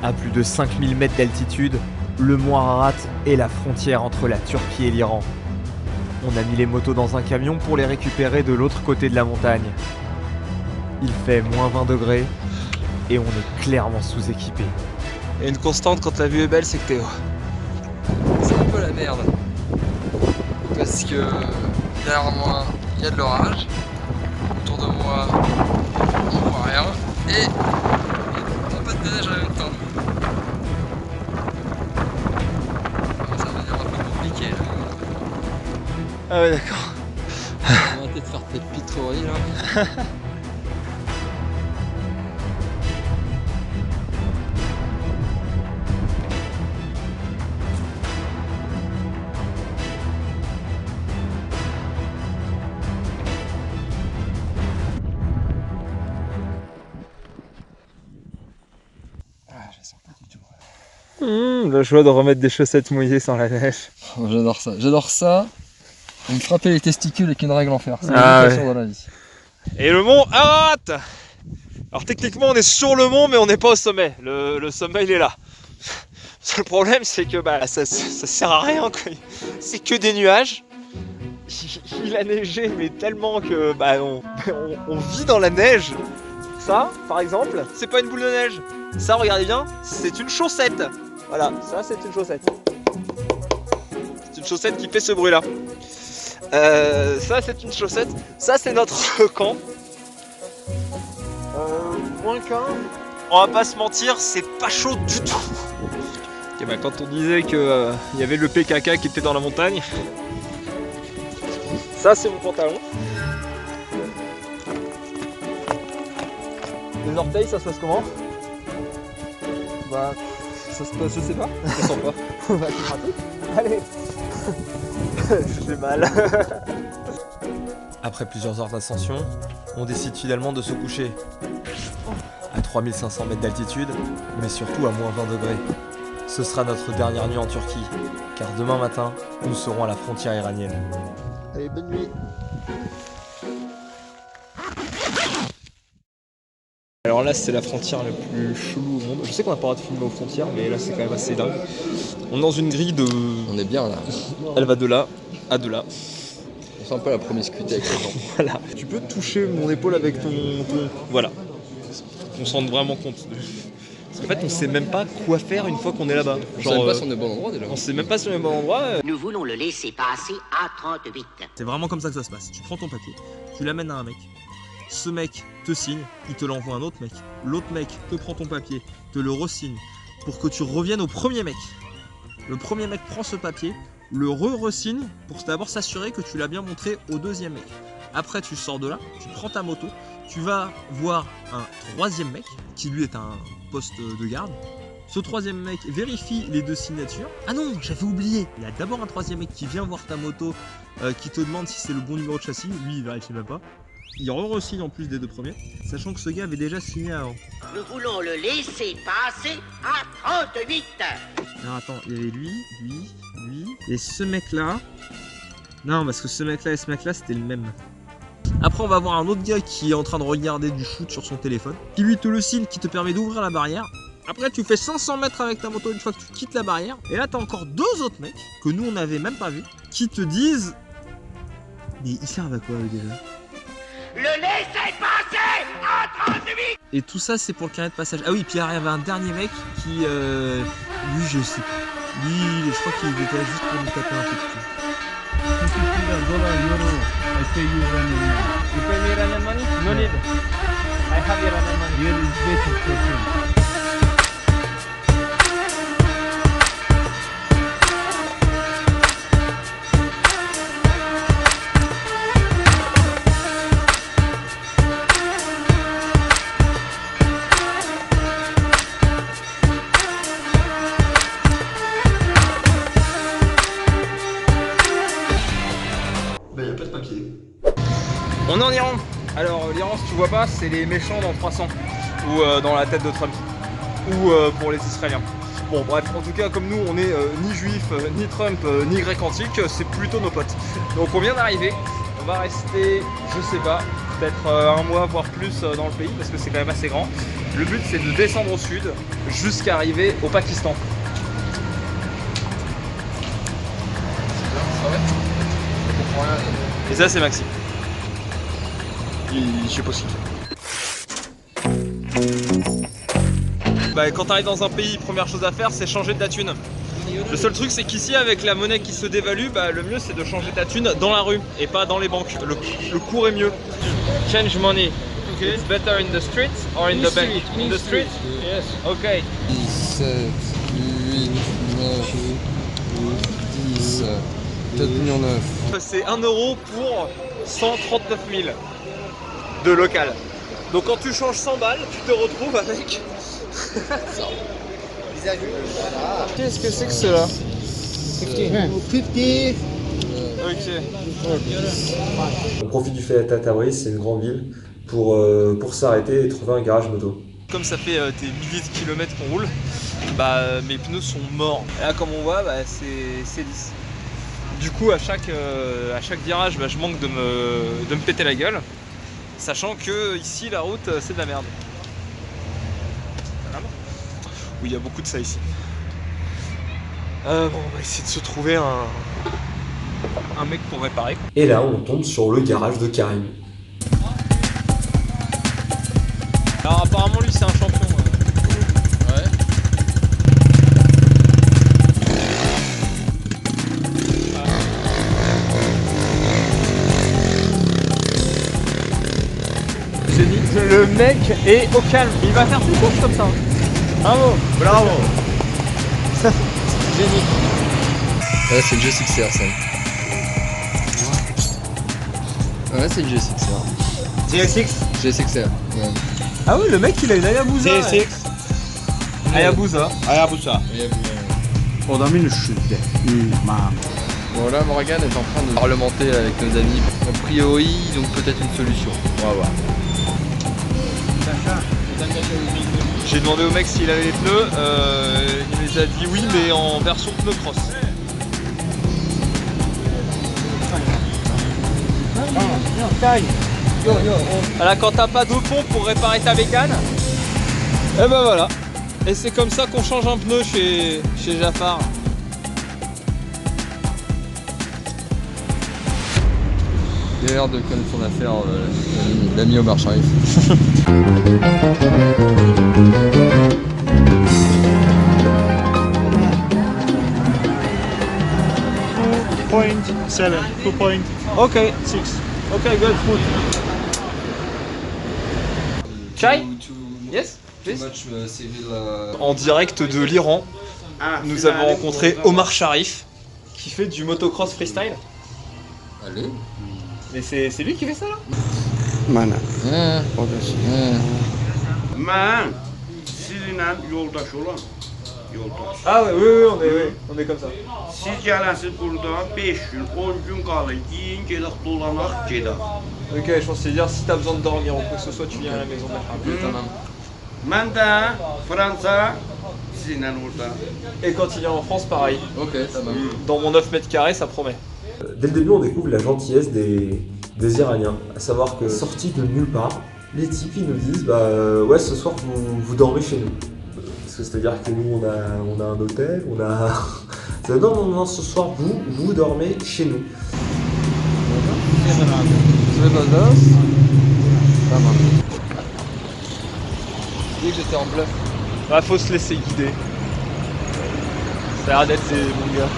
À plus de 5000 mètres d'altitude, le mont Ararat est la frontière entre la Turquie et l'Iran. On a mis les motos dans un camion pour les récupérer de l'autre côté de la montagne. Il fait moins 20 degrés et on est clairement sous-équipé. Et une constante quand la vue est belle, c'est que t'es haut. C'est un peu la merde. Parce que derrière moi, il y a de l'orage. Autour de moi, je vois rien. Et un peu de neige en même temps. Ça va devenir un peu compliqué là. Ah ouais, d'accord. On va peut-être faire tes pitreries là. Le choix de remettre des chaussettes mouillées sans la neige. Oh, j'adore ça, j'adore ça. Me frapper les testicules avec une règle en fer, c'est l'éducation dans la vie. Et le mont Ararat. Alors techniquement on est sur le mont mais on n'est pas au sommet. Le sommet il est là. Le seul problème c'est que ça sert à rien quoi. C'est que des nuages. Il a neigé mais tellement que on vit dans la neige. Ça par exemple c'est pas une boule de neige. Ça regardez bien c'est une chaussette. Voilà ça c'est une chaussette. C'est une chaussette qui fait ce bruit là. Ça c'est une chaussette. Ça c'est notre camp. Moins qu'un. On va pas se mentir, c'est pas chaud du tout. Okay, quand on disait que y avait le PKK qui était dans la montagne, ça c'est mon pantalon. Les orteils, ça se passe comment? Ça se passe, je sais pas. Je sens pas. Tu pratiques? Allez. J'ai mal. Après plusieurs heures d'ascension, on décide finalement de se coucher. À 3500 mètres d'altitude, mais surtout à moins 20 degrés. Ce sera notre dernière nuit en Turquie, car demain matin, nous serons à la frontière iranienne. Allez, bonne nuit. Alors là, c'est la frontière la plus chelou au monde. Je sais qu'on n'a pas le droit de filmer aux frontières, mais là, c'est quand même assez dingue. On est dans une grille de... On est bien là. Elle va de là à de là. On sent un peu la promiscuité avec les gens. Voilà. Tu peux toucher mon épaule avec ton... Voilà. On s'en rend vraiment compte. Parce qu'en fait, on sait même pas quoi faire une fois qu'on est là-bas. On sait même pas si on est au bon endroit déjà. On sait même pas si on est au bon endroit. Nous voulons le laisser passer à 38. C'est vraiment comme ça que ça se passe. Tu prends ton papier, tu l'amènes à un mec. Ce mec te signe, il te l'envoie à un autre mec. L'autre mec te prend ton papier, te le re-signe pour que tu reviennes au premier mec. Le premier mec prend ce papier, le re-signe pour d'abord s'assurer que tu l'as bien montré au deuxième mec. Après, tu sors de là, tu prends ta moto, tu vas voir un troisième mec qui lui est un poste de garde. Ce troisième mec vérifie les deux signatures. Ah non, j'avais oublié. Il y a d'abord un troisième mec qui vient voir ta moto, qui te demande si c'est le bon numéro de châssis. Lui, il vérifie même pas. Il re-signe en plus des deux premiers, sachant que ce gars avait déjà signé avant. Nous voulons le laisser passer à 38. Alors attends, il y avait lui, et ce mec-là. Non, parce que ce mec-là et ce mec-là, c'était le même. Après, on va voir un autre gars qui est en train de regarder du foot sur son téléphone, qui lui te le signe, qui te permet d'ouvrir la barrière. Après, tu fais 500 mètres avec ta moto une fois que tu quittes la barrière. Et là, t'as encore deux autres mecs, que nous, on n'avait même pas vu, qui te disent... Mais ils servent à quoi, eux, déjà? Le laisser passer à 38. Et tout ça, c'est pour le carnet de passage. Ah oui, puis il y avait un dernier mec qui... lui, je sais pas. Lui, je crois qu'il était là juste pour nous taper un peu de cul. I pay you Iranian money. You pay me Iranian money? No need. I have Iranian money. Here is basic question. On est en Iran. Alors l'Iran, si tu vois pas, c'est les méchants dans 300 ou dans la tête de Trump ou pour les Israéliens. Bon bref, en tout cas comme nous on est ni juifs, ni Trump, ni grec antique, c'est plutôt nos potes. Donc on vient d'arriver, on va rester, je sais pas, peut-être un mois voire plus dans le pays parce que c'est quand même assez grand. Le but c'est de descendre au sud jusqu'à arriver au Pakistan. Et ça c'est Maxime. Je sais pas ce qu'il fait. Bah, quand t'arrives dans un pays, première chose à faire c'est changer de ta thune. Le seul truc c'est qu'ici avec la monnaie qui se dévalue, bah, le mieux c'est de changer ta thune dans la rue et pas dans les banques. Le cours est mieux. Change money. Okay. It's better in the street or in the bank? In the street? Yes. Okay. 7, 8, 9, 10, 4 millions 9. C'est 1 euro pour 139 000 de local. Donc quand tu changes 100 balles, tu te retrouves avec... Qu'est-ce que c'est que cela? 50. Ok. On profite du fait d'être à Tabriz, c'est une grande ville, pour s'arrêter et trouver un garage moto. Comme ça fait des milliers de kilomètres qu'on roule, bah, mes pneus sont morts. Et là comme on voit, bah, c'est lisse. Du coup à chaque virage, bah, je manque de me péter la gueule, sachant que ici la route c'est de la merde. Oui, il y a beaucoup de ça ici. Bon, on va essayer de se trouver un mec pour réparer. Et là, on tombe sur le garage de Karim. Alors apparemment lui c'est un champion. Ouais. J'ai dit que le mec est au calme. Il va faire plus course comme ça. Bravo. Bravo. Génie. Ouais, c'est le G6R ça. Ouais, c'est le G6R. GSX? G6R. Ouais. Ah oui, le mec il a une Hayabusa. GSX. Hayabusa. Hayabusa. O da minuscite. Bon là Morgan est en train de parlementer avec nos amis. A priori, donc peut-être une solution. On va voir. J'ai demandé au mec s'il avait les pneus, il les a dit oui mais en version pneu cross. Voilà, quand t'as pas de pont pour réparer ta bécane, et ben voilà. Et c'est comme ça qu'on change un pneu chez Jafar. Il a l'air de connaître son affaire, l'ami Omar Sharif. Ok, 6. Ok, good, food. Chai? Yes, please. En direct de l'Iran, nous avons rencontré Omar Sharif qui fait du motocross freestyle. Allez. Mais c'est lui qui fait ça là? Mana. Ben sizinle yoldaş olan yoldaş. Ah ouais, oui, on est comme ça. Siz gələsiz burada 5 gün, 10 gün qalın, yiyin, gedək, dolanaq, gedək. Ok, je pense que c'est dire si t'as besoin de dormir ou quoi que ce soit, tu viens à la maison. Mən də Fransa sizinlə orada. Et quand il vient en France, pareil. Ok, ça va. Dans mon 9 mètres carrés, ça promet. Dès le début, on découvre la gentillesse des Iraniens, à savoir que sortis de nulle part, les types ils nous disent bah ouais ce soir vous dormez chez nous. Parce que c'est-à-dire que nous on a un hôtel, on a... non, ce soir vous dormez chez nous. Je dis que j'étais en bluff. Bah, faut se laisser guider. Ça a l'air d'être mon gars.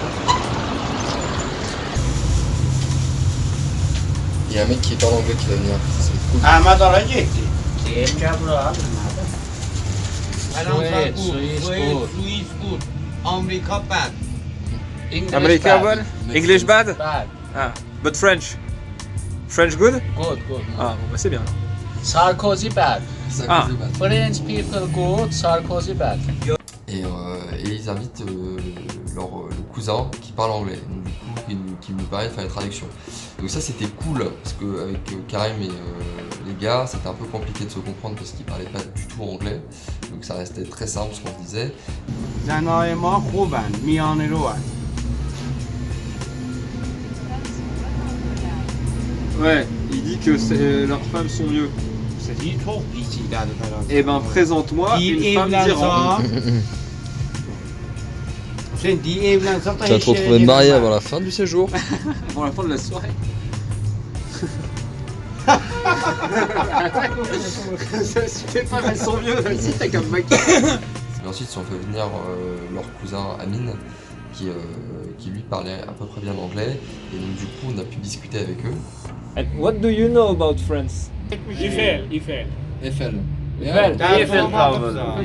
Il y a un mec qui parle anglais qui va venir. C'est cool. Əhməd ara getdi. Gel bura. Good. America bad. America bad? English bad? Bad. Ah, but French. French good? Good. Ah, bon bah c'est bien. Sarkozy bad. Ah. French people good. Sarkozy bad. Et ils invitent leur cousin qui parle anglais, donc, du coup qui nous permet de faire les traductions. Donc ça c'était cool parce qu'avec Karim et les gars c'était un peu compliqué de se comprendre parce qu'ils parlaient pas du tout anglais. Donc ça restait très simple ce qu'on disait. زنای ما خوبن، میانه رو هن. Ouais, il dit que leurs femmes sont mieux. Eh ben, présente-moi une femme d'Iran. Tu vas te retrouver marié avant la fin du séjour. Avant la fin de la soirée. Elles sont mieux, vas-y, t'as qu'à me maquiller. Et ensuite, ils ont fait venir leur cousin Amine, qui lui parlait à peu près bien anglais. Et donc, du coup, on a pu discuter avec eux. And what do you know about France? Eiffel. Eiffel Tower. Tower.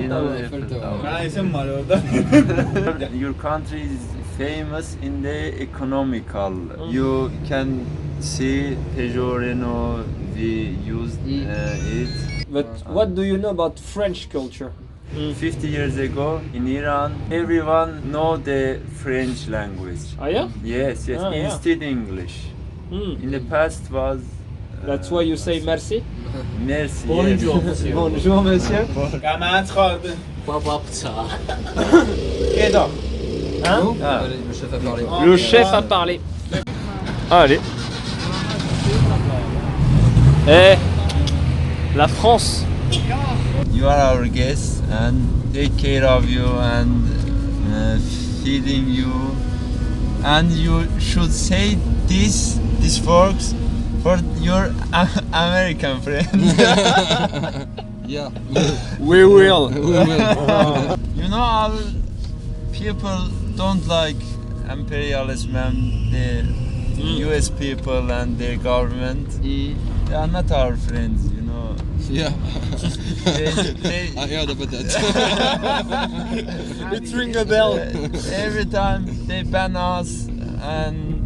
Your country is famous in the economical. You can see Peugeot, Renault, we used it. But what do you know about French culture? 50 years ago in Iran, everyone know the French language. Ah yeah? Yes, Ah, yeah. instead English. In the past was That's why you say merci? merci. Bonjour monsieur. Bonjour monsieur. Hein? Ah, le chef a parlé. Le chef a parlé. Allez. Eh, la France. You are our guest and take care of you and feeding you. And you should say these words for your American friends. Yeah. We will. You know, our people don't like imperialism and the US people and their government. They are not our friends, you know. Yeah. They I heard about that. It ring a bell. every time they ban us and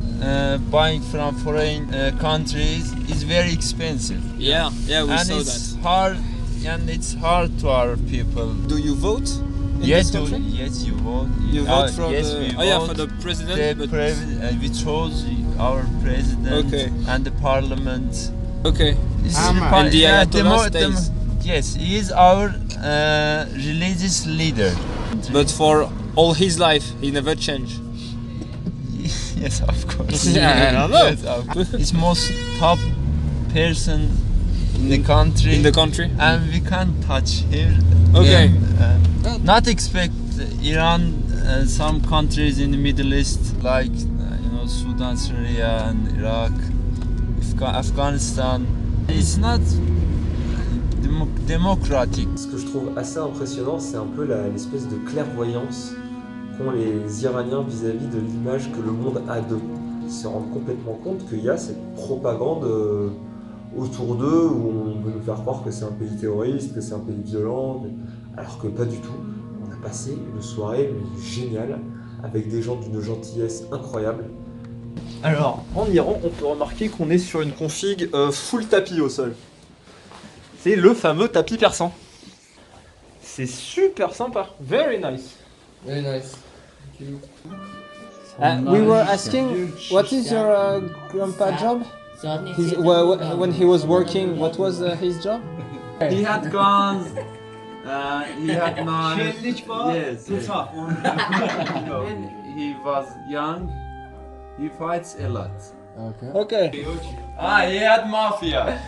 buying from foreign countries is very expensive. Yeah, we And saw it's that. hard, and it's hard to our people. Do you vote in Yes, this country? yes, you vote. You vote for yes, the... we Oh yeah, vote. for the president. The but... we chose our president Okay. and the parliament. Okay. This is And the Ayatollah stays. yes, he is our religious leader. But for all his life, he never changed. Yes, of course. Yeah, I don't know. Yes, of course. He's most top person in the country. In the country? And we can't touch him. Okay. Not expect Iran, some countries in the Middle East like Sudan, Syria, and Iraq, Afghanistan. It's not democratic. Ce que je trouve assez impressionnant, c'est un peu l'espèce de clairvoyance qu'ont les Iraniens vis-à-vis de l'image que le monde a d'eux. Ils se rendent complètement compte qu'il y a cette propagande autour d'eux où on veut nous faire croire que c'est un pays terroriste, que c'est un pays violent, alors que pas du tout. On a passé une soirée géniale avec des gens d'une gentillesse incroyable. Alors, en Iran, on peut remarquer qu'on est sur une config full tapis au sol. C'est le fameux tapis persan. C'est super sympa. Very nice. Very nice. We were asking, what is your grandpa job? When he was working, what was his job? He had guns. He had knives. Yes. When he was young, he fights a lot. Okay. He had mafia.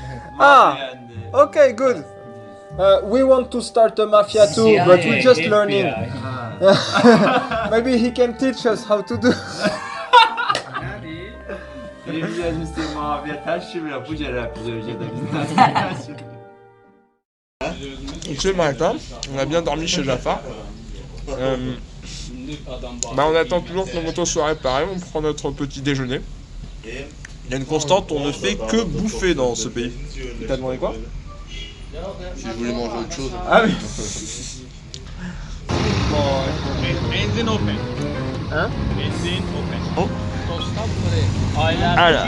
Okay, good. We want to start a mafia too, but we're just learning. Maybe he can teach us how to do. Donc c'est le matin, on a bien dormi chez Jafar. On attend toujours que nos motos soient réparées, on prend notre petit déjeuner. Il y a une constante, on ne fait que bouffer dans ce pays. T'as demandé quoi? Si je voulais manger autre chose. Ah oui. Engine open. Hein? Engine open. Alors.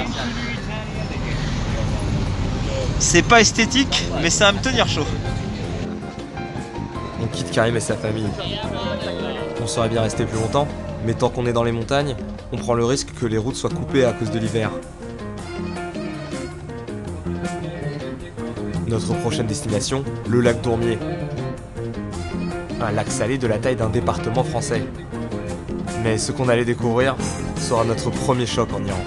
C'est pas esthétique, mais ça va me tenir chaud. On quitte Karim et sa famille. On serait bien resté plus longtemps, mais tant qu'on est dans les montagnes, on prend le risque que les routes soient coupées à cause de l'hiver. Notre prochaine destination, le lac Tourmier. Un lac salé de la taille d'un département français. Mais ce qu'on allait découvrir sera notre premier choc en Iran.